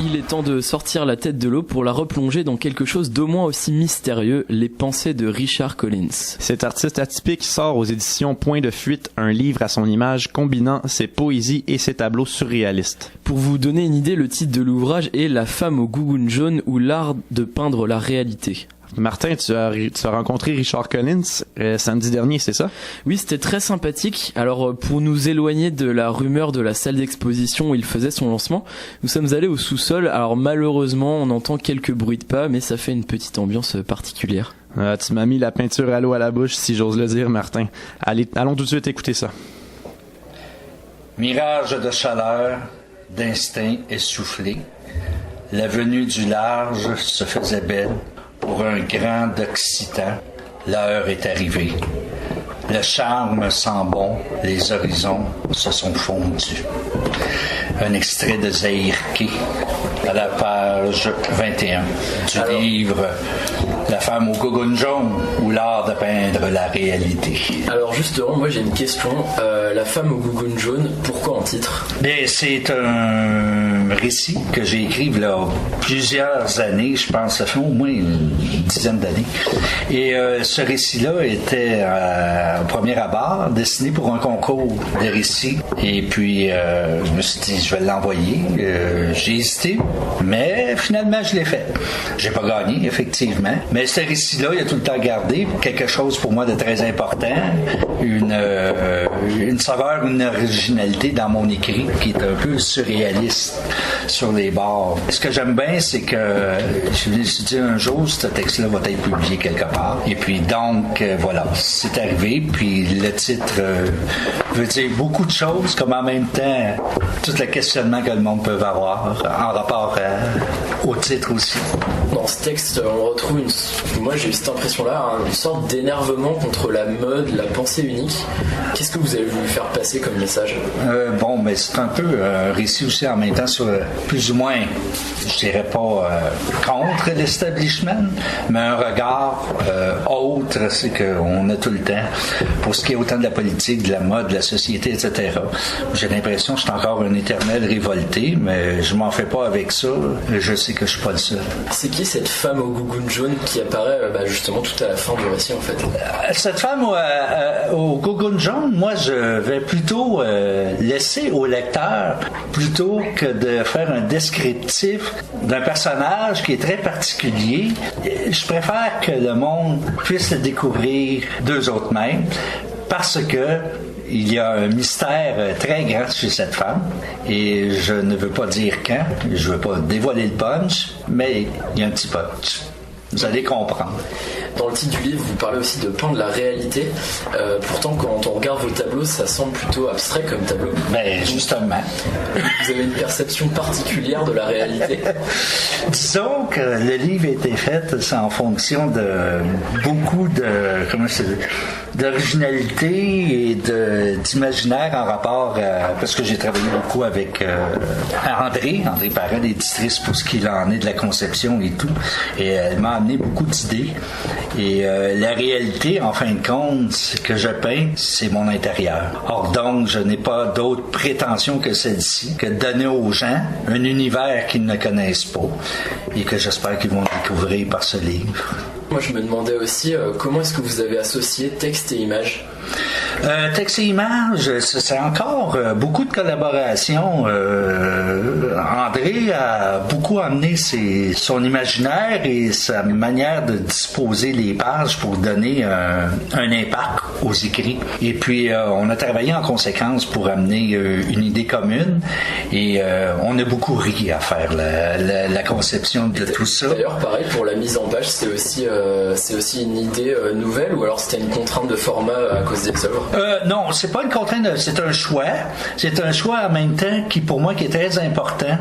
Il est temps de sortir la tête de l'eau pour la replonger dans quelque chose d'au moins aussi mystérieux, les pensées de Richard Collins. Cet artiste atypique sort aux éditions Point de Fuite un livre à son image combinant ses poésies et ses tableaux surréalistes. Pour vous donner une idée, le titre de l'ouvrage est La femme au gougoune jaune ou l'art de peindre la réalité. Martin, tu as rencontré Richard Collins samedi dernier, c'est ça? Oui, c'était très sympathique. Alors, pour nous éloigner de la rumeur de la salle d'exposition où il faisait son lancement, nous sommes allés au sous-sol. Alors, malheureusement, on entend quelques bruits de pas, mais ça fait une petite ambiance particulière. Tu m'as mis la peinture à l'eau à la bouche, si j'ose le dire, Martin. Allons tout de suite écouter ça. Mirage de chaleur, d'instinct essoufflé, la venue du large se faisait belle. Pour un grand Occitan, l'heure est arrivée. Le charme sent bon, les horizons se sont fondus. Un extrait de Zahir Key à la page 21 du livre La femme au gougoune jaune ou l'art de peindre la réalité. Alors justement, moi j'ai une question. La femme au gougoune jaune, pourquoi en titre? Bien, c'est un récit que j'ai écrit il y a plusieurs années, je pense, ça fait au moins une dizaine d'années. Et ce récit-là était au premier abord destiné pour un concours de récits. Et puis, je me suis dit, je vais l'envoyer. J'ai hésité, mais finalement, je l'ai fait. J'ai pas gagné, effectivement. Mais ce récit-là, il a tout le temps gardé quelque chose pour moi de très important, une saveur, une originalité dans mon écrit qui est un peu surréaliste sur les bords. Ce que j'aime bien, c'est que je me suis dit un jour, ce texte-là va être publié quelque part. Et puis donc, voilà, c'est arrivé. Puis le titre veut dire beaucoup de choses, comme en même temps, tout le questionnement que le monde peut avoir en rapport au titre aussi. Dans ce texte, on retrouve moi j'ai eu cette impression-là, une sorte d'énervement contre la mode, la pensée unique. Qu'est-ce que vous avez voulu faire passer comme message? Bon, mais c'est un peu un récit aussi en même temps sur plus ou moins, je dirais pas contre l'establishment, mais un regard autre, c'est qu'on a tout le temps, pour ce qui est autant de la politique, de la mode, de la société, etc. J'ai l'impression que je suis encore un éternel révolté, mais je m'en fais pas avec ça. Je sais que je suis pas le seul. C'est qui cette femme au gougoune jaune qui apparaît justement tout à la fin du récit en fait? Cette femme au gougoune jaune, moi je vais plutôt laisser au lecteur, plutôt que de faire un descriptif d'un personnage qui est très particulier, je préfère que le monde puisse le découvrir d'eux autres mêmes, parce que il y a un mystère très grand chez cette femme et je ne veux pas dire quand, je ne veux pas dévoiler le punch, mais il y a un petit punch. Vous allez comprendre. Dans le titre du livre, vous parlez aussi de peindre la réalité. Pourtant, quand on regarde vos tableaux, ça semble plutôt abstrait comme tableau. Ben, justement. Vous avez une perception particulière de la réalité? Disons que le livre a été fait en fonction de beaucoup d'originalité et d'imaginaire en rapport parce que j'ai travaillé beaucoup avec André Parent, l'éditrice, pour ce qu'il en est de la conception et tout. Et elle m'a amené beaucoup d'idées. Et la réalité, en fin de compte, que je peins, c'est mon intérieur. Or donc, je n'ai pas d'autre prétention que celle-ci, que de donner aux gens un univers qu'ils ne connaissent pas et que j'espère qu'ils vont découvrir par ce livre. Moi, je me demandais aussi comment est-ce que vous avez associé texte et image? Texte et image, c'est encore beaucoup de collaboration. André a beaucoup amené son imaginaire et sa manière de disposer les pages pour donner un impact aux écrits. Et puis, on a travaillé en conséquence pour amener une idée commune et on a beaucoup ri à faire la conception de tout ça. D'ailleurs, pareil, pour la mise en page, c'est aussi une idée nouvelle ou alors c'était une contrainte de format à cause des œuvres? Non, c'est pas une contrainte, c'est un choix. C'est un choix en même temps qui, pour moi, qui est très important.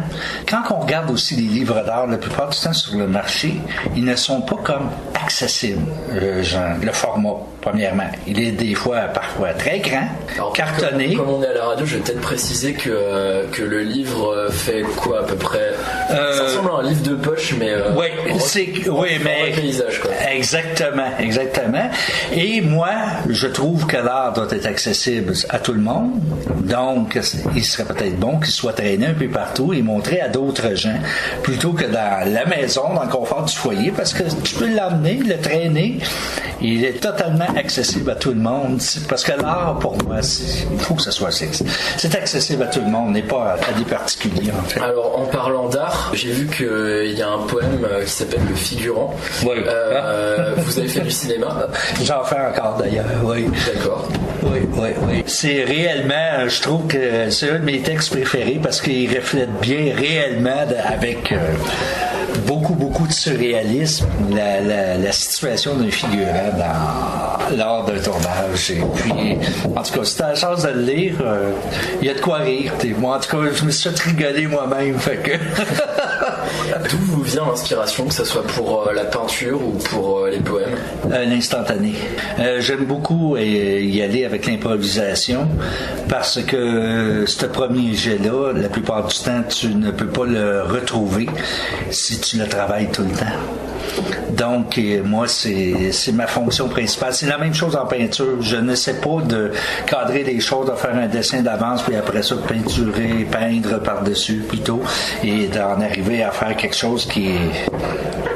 Quand on regarde aussi les livres d'art, la plupart du temps sur le marché, ils ne sont pas comme accessibles, le format, premièrement. Il des fois, parfois très grand, Alors, cartonné. Comme on est à la radio, je vais peut-être préciser que le livre fait quoi à peu près. Ça ressemble à un livre de poche, mais mais paysage, quoi. Exactement. Et moi, je trouve que l'art doit être accessible à tout le monde. Donc, il serait peut-être bon qu'il soit traîné un peu partout et montré à d'autres gens, plutôt que dans la maison, dans le confort du foyer, parce que tu peux l'emmener, le traîner. Il est totalement accessible à tout le monde. Parce que l'art, pour moi, il faut que ce soit c'est accessible à tout le monde, et pas à des particuliers, en fait. Alors, en parlant d'art, j'ai vu qu'il y a un poème qui s'appelle Le Figurant. Oui. Vous avez fait du cinéma? J'en fais encore, d'ailleurs, oui. D'accord. Oui. C'est réellement, je trouve que c'est un de mes textes préférés parce qu'il reflète bien réellement avec beaucoup de surréalisme la situation d'un figurant lors d'un tournage. Et puis, en tout cas, si t'as la chance de le lire, il y a de quoi rire. Moi, en tout cas, je me suis fait rigoler moi-même. Fait que D'où vous vient l'inspiration, que ce soit pour la peinture ou pour les poèmes? L'instantané. J'aime beaucoup y aller avec l'improvisation parce que ce premier jet-là, la plupart du temps, tu ne peux pas le retrouver si tu le travailles tout le temps. Donc, moi, c'est ma fonction principale. C'est la même chose en peinture. Je n'essaie pas de cadrer les choses, de faire un dessin d'avance, puis après ça, peinturer, peindre par-dessus, plutôt, et d'en arriver à faire quelque chose qui est...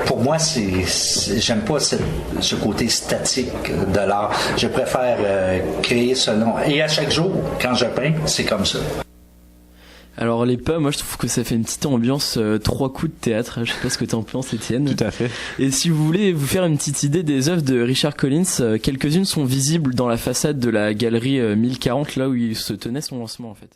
Pour moi, j'aime pas ce côté statique de l'art. Je préfère créer selon... Et à chaque jour, quand je peins, c'est comme ça. Alors les pas, moi je trouve que ça fait une petite ambiance 3 coups de théâtre. Je sais pas ce que t'en penses, Étienne. Tout à fait. Et si vous voulez vous faire une petite idée des œuvres de Richard Collins, quelques-unes sont visibles dans la façade de la galerie 1040, là où il se tenait son lancement en fait.